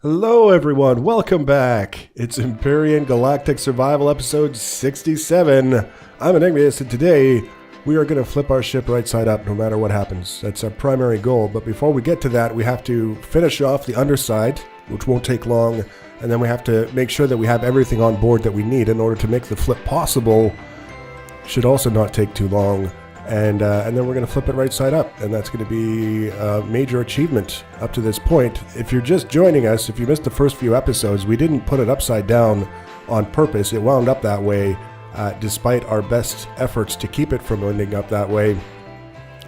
Hello everyone, welcome back. It's Empyrion Galactic Survival episode 67. I'm Enigmius and today we are going to flip our ship right side up no matter what happens. That's our primary goal, but before we get to that we have to finish off the underside, which won't take long, and then we have to make sure that we have everything on board that we need in order to make the flip possible. Should also not take too long. And then we're going to flip it right side up, and that's going to be a major achievement up to this point. If you're just joining us, if you missed the first few episodes, we didn't put it upside down on purpose. It wound up that way, despite our best efforts to keep it from ending up that way.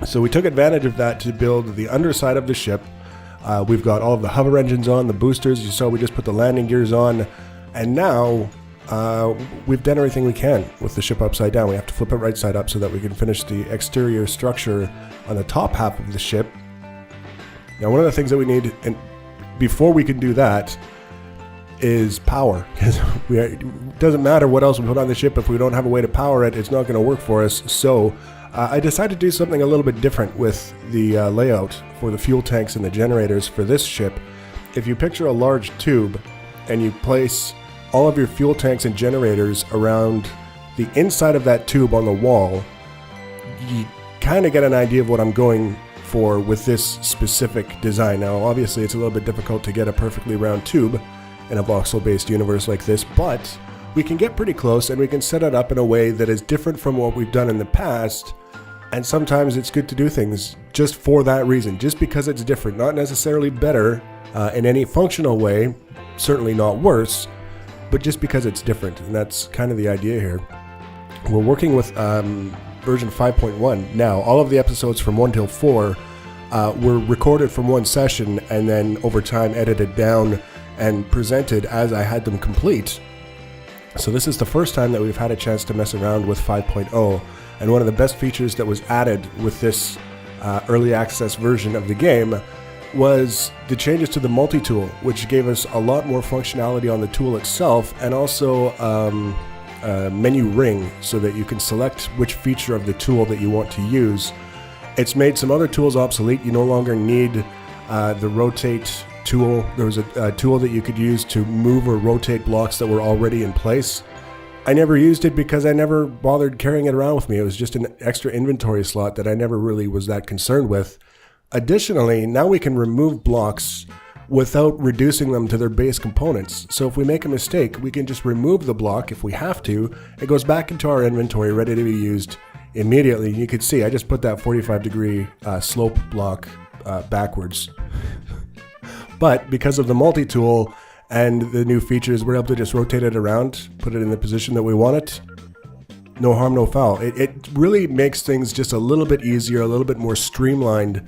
So we took advantage of that to build the underside of the ship. We've got all of the hover engines on, the boosters. You saw we just put the landing gears on, and now we've done everything we can with the ship upside down. We have to flip it right side up so that we can finish the exterior structure on the top half of the ship. Now, one of the things that we need, and before we can do that, is power. Because it doesn't matter what else we put on the ship, if we don't have a way to power it, it's not going to work for us. So I decided to do something a little bit different with the layout for the fuel tanks and the generators for this ship. If you picture a large tube and you place all of your fuel tanks and generators around the inside of that tube on the wall, you kind of get an idea of what I'm going for with this specific design. Now, obviously, it's a little bit difficult to get a perfectly round tube in a voxel-based universe like this, but we can get pretty close, and we can set it up in a way that is different from what we've done in the past. And sometimes it's good to do things just for that reason, just because it's different, not necessarily better in any functional way, certainly not worse, but just because it's different, and that's kind of the idea here. We're working with version 5.1 now. All of the episodes from 1 till 4 were recorded from one session and then over time edited down and presented as I had them complete. So this is the first time that we've had a chance to mess around with 5.0, and one of the best features that was added with this early access version of the game was the changes to the multi-tool, which gave us a lot more functionality on the tool itself, and also a menu ring so that you can select which feature of the tool that you want to use. It's made some other tools obsolete. You no longer need the rotate tool. There was a tool that you could use to move or rotate blocks that were already in place. I never used it because I never bothered carrying it around with me. It was just an extra inventory slot that I never really was that concerned with. Additionally, now we can remove blocks without reducing them to their base components. So if we make a mistake, we can just remove the block if we have to. It goes back into our inventory, ready to be used immediately. You can see I just put that 45-degree slope block backwards. But because of the multi-tool and the new features, we're able to just rotate it around, put it in the position that we want it. No harm, no foul. It really makes things just a little bit easier, a little bit more streamlined.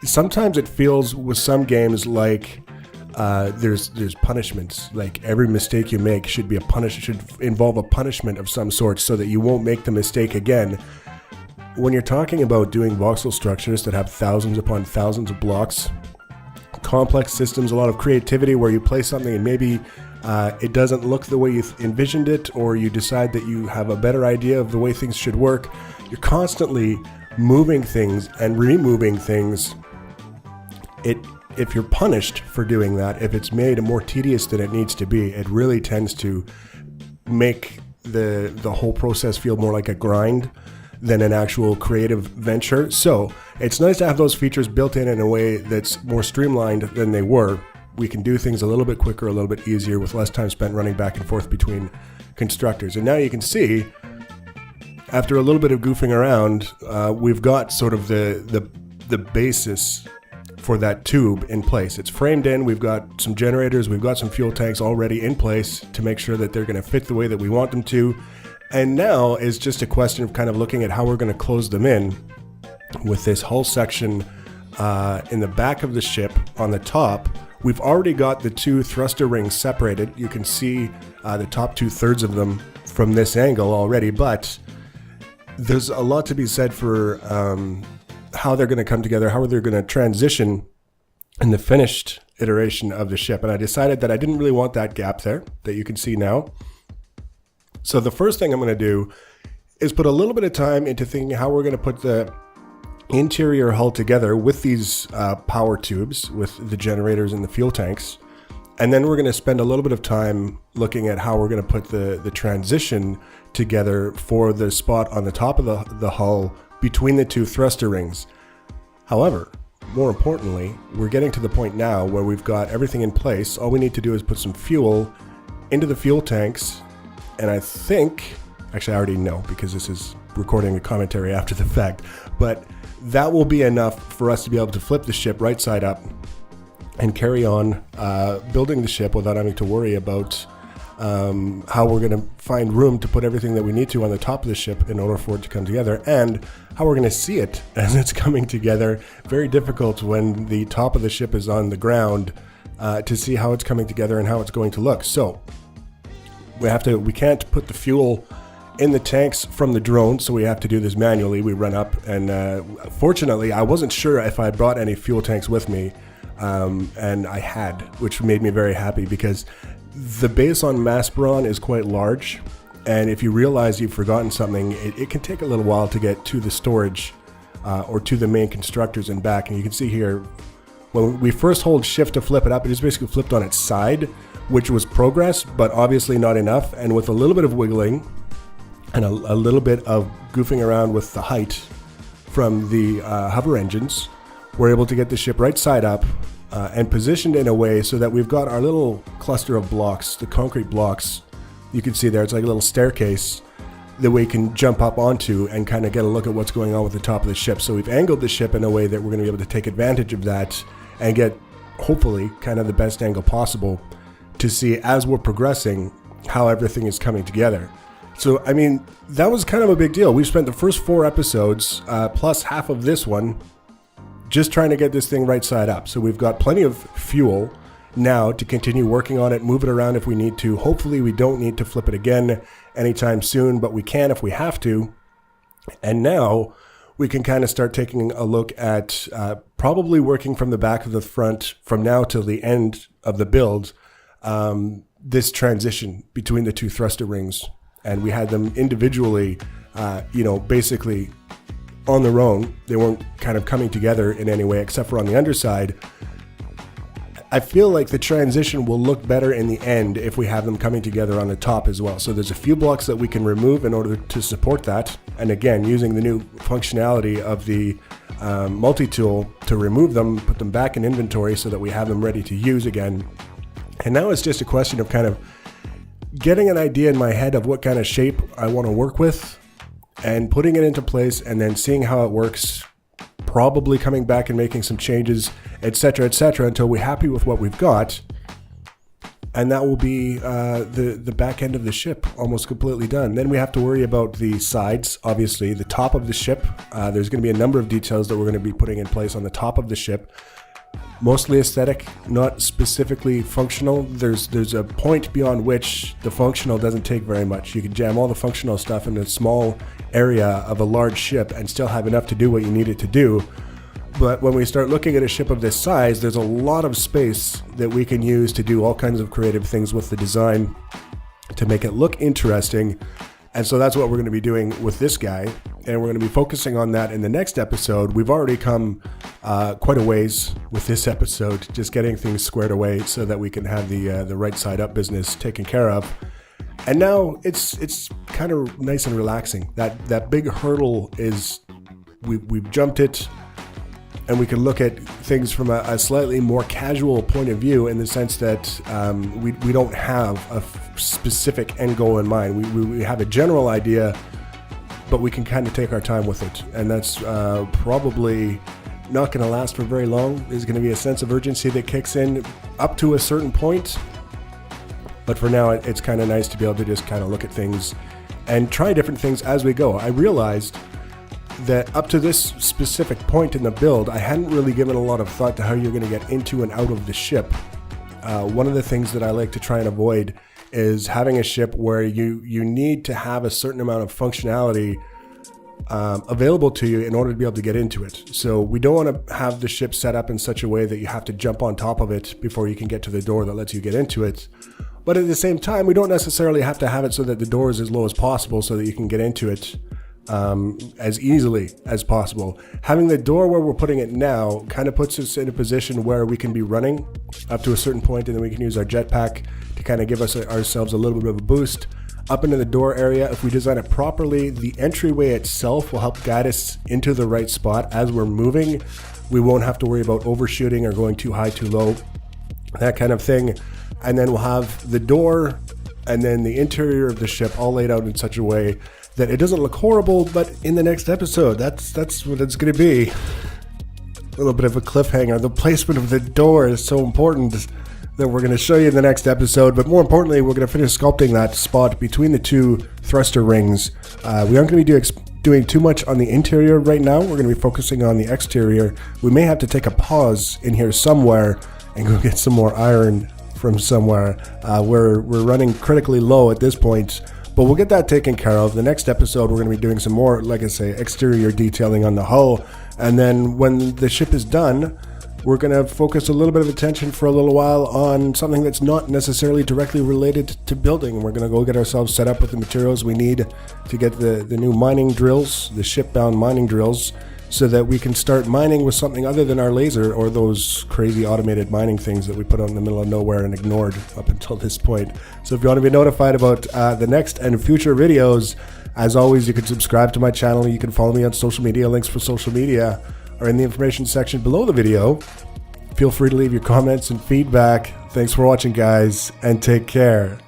Sometimes it feels with some games like there's punishments. Like every mistake you make should involve a punishment of some sort so that you won't make the mistake again. When you're talking about doing voxel structures that have thousands upon thousands of blocks, complex systems, a lot of creativity where you play something and maybe it doesn't look the way you envisioned it, or you decide that you have a better idea of the way things should work. You're constantly moving things and removing things. If you're punished for doing that, if it's made more tedious than it needs to be, it really tends to make the whole process feel more like a grind than an actual creative venture. So it's nice to have those features built in a way that's more streamlined than they were. We can do things a little bit quicker, a little bit easier, with less time spent running back and forth between constructors. And now you can see, after a little bit of goofing around, we've got sort of the basis for that tube in place. It's framed in, we've got some generators, we've got some fuel tanks already in place to make sure that they're going to fit the way that we want them to. And now is just a question of kind of looking at how we're going to close them in with this hull section in the back of the ship on the top. We've already got the two thruster rings separated. You can see the top 2/3 of them from this angle already, but there's a lot to be said for how they're going to come together, how they're going to transition in the finished iteration of the ship. And I decided that I didn't really want that gap there that you can see now. So the first thing I'm going to do is put a little bit of time into thinking how we're going to put the interior hull together with these power tubes, with the generators and the fuel tanks. And then we're going to spend a little bit of time looking at how we're going to put the transition together for the spot on the top of the hull between the two thruster rings. However, more importantly, we're getting to the point now where we've got everything in place. All we need to do is put some fuel into the fuel tanks. And I think, actually I already know because this is recording a commentary after the fact, but that will be enough for us to be able to flip the ship right side up and carry on building the ship without having to worry about how we're going to find room to put everything that we need to on the top of the ship in order for it to come together, and how we're going to see it as it's coming together. Very difficult when the top of the ship is on the ground to see how it's coming together and how it's going to look. So we can't put the fuel in the tanks from the drone, so we have to do this manually. We run up, and fortunately I wasn't sure if I brought any fuel tanks with me. And I had, which made me very happy because the base on Maspron is quite large, and if you realize you've forgotten something, it can take a little while to get to the storage or to the main constructors and back. And you can see here, when we first hold shift to flip it up, it is basically flipped on its side, which was progress, but obviously not enough. And with a little bit of wiggling and a little bit of goofing around with the height from the hover engines, we're able to get the ship right side up and positioned in a way so that we've got our little cluster of blocks, the concrete blocks. You can see there, it's like a little staircase that we can jump up onto and kind of get a look at what's going on with the top of the ship. So we've angled the ship in a way that we're going to be able to take advantage of that and get, hopefully, kind of the best angle possible to see as we're progressing how everything is coming together. So, I mean, that was kind of a big deal. We've spent the first 4 episodes, plus half of this one, just trying to get this thing right side up. So we've got plenty of fuel now to continue working on it, move it around if we need to. Hopefully we don't need to flip it again anytime soon, but we can if we have to. And now we can kind of start taking a look at probably working from the back of the front from now till the end of the build, this transition between the two thruster rings. And we had them individually, basically on their own. They weren't kind of coming together in any way except for on the underside. I feel like the transition will look better in the end if we have them coming together on the top as well. So there's a few blocks that we can remove in order to support that. And again, using the new functionality of the multi-tool to remove them, put them back in inventory so that we have them ready to use again. And now it's just a question of kind of getting an idea in my head of what kind of shape I want to work with, and putting it into place, and then seeing how it works, probably coming back and making some changes, etc., until we're happy with what we've got. And that will be the back end of the ship almost completely done. Then we have to worry about the sides, obviously, the top of the ship. There's going to be a number of details that we're going to be putting in place on the top of the ship. Mostly aesthetic, not specifically functional. There's a point beyond which the functional doesn't take very much. You can jam all the functional stuff in a small area of a large ship and still have enough to do what you need it to do. But when we start looking at a ship of this size, there's a lot of space that we can use to do all kinds of creative things with the design to make it look interesting. And so that's what we're going to be doing with this guy. And we're going to be focusing on that in the next episode. We've already come quite a ways with this episode, just getting things squared away so that we can have the right side up business taken care of. And now it's kind of nice and relaxing. That big hurdle is, we've jumped it, and we can look at things from a slightly more casual point of view, in the sense that we don't have a specific end goal in mind. We have a general idea, but we can kind of take our time with it. And that's probably not going to last for very long. There's going to be a sense of urgency that kicks in up to a certain point. But for now, it's kind of nice to be able to just kind of look at things and try different things as we go. I realized that up to this specific point in the build, I hadn't really given a lot of thought to how you're going to get into and out of the ship. One of the things that I like to try and avoid is having a ship where you need to have a certain amount of functionality available to you in order to be able to get into it. So we don't want to have the ship set up in such a way that you have to jump on top of it before you can get to the door that lets you get into it. But at the same time, we don't necessarily have to have it so that the door is as low as possible so that you can get into it. as easily as possible. Having the door where we're putting it now kind of puts us in a position where we can be running up to a certain point, and then we can use our jetpack to kind of give ourselves a little bit of a boost up into the door area. If we design it properly, the entryway itself will help guide us into the right spot as we're moving. We won't have to worry about overshooting or going too high, too low, that kind of thing. And then we'll have the door and then the interior of the ship all laid out in such a way that it doesn't look horrible, but in the next episode, that's what it's going to be. A little bit of a cliffhanger. The placement of the door is so important that we're going to show you in the next episode, but more importantly, we're going to finish sculpting that spot between the two thruster rings. We aren't going to be doing too much on the interior right now. We're going to be focusing on the exterior. We may have to take a pause in here somewhere and go get some more iron from somewhere. We're running critically low at this point, but we'll get that taken care of. The next episode, we're going to be doing some more, like I say, exterior detailing on the hull, and then when the ship is done, we're going to focus a little bit of attention for a little while on something that's not necessarily directly related to building. We're going to go get ourselves set up with the materials we need to get the new mining drills, the ship-bound mining drills, so that we can start mining with something other than our laser or those crazy automated mining things that we put out in the middle of nowhere and ignored up until this point. So if you want to be notified about the next and future videos, as always, you can subscribe to my channel. You can follow me on social media. Links for social media are in the information section below the video. Feel free to leave your comments and feedback. Thanks for watching, guys, and take care.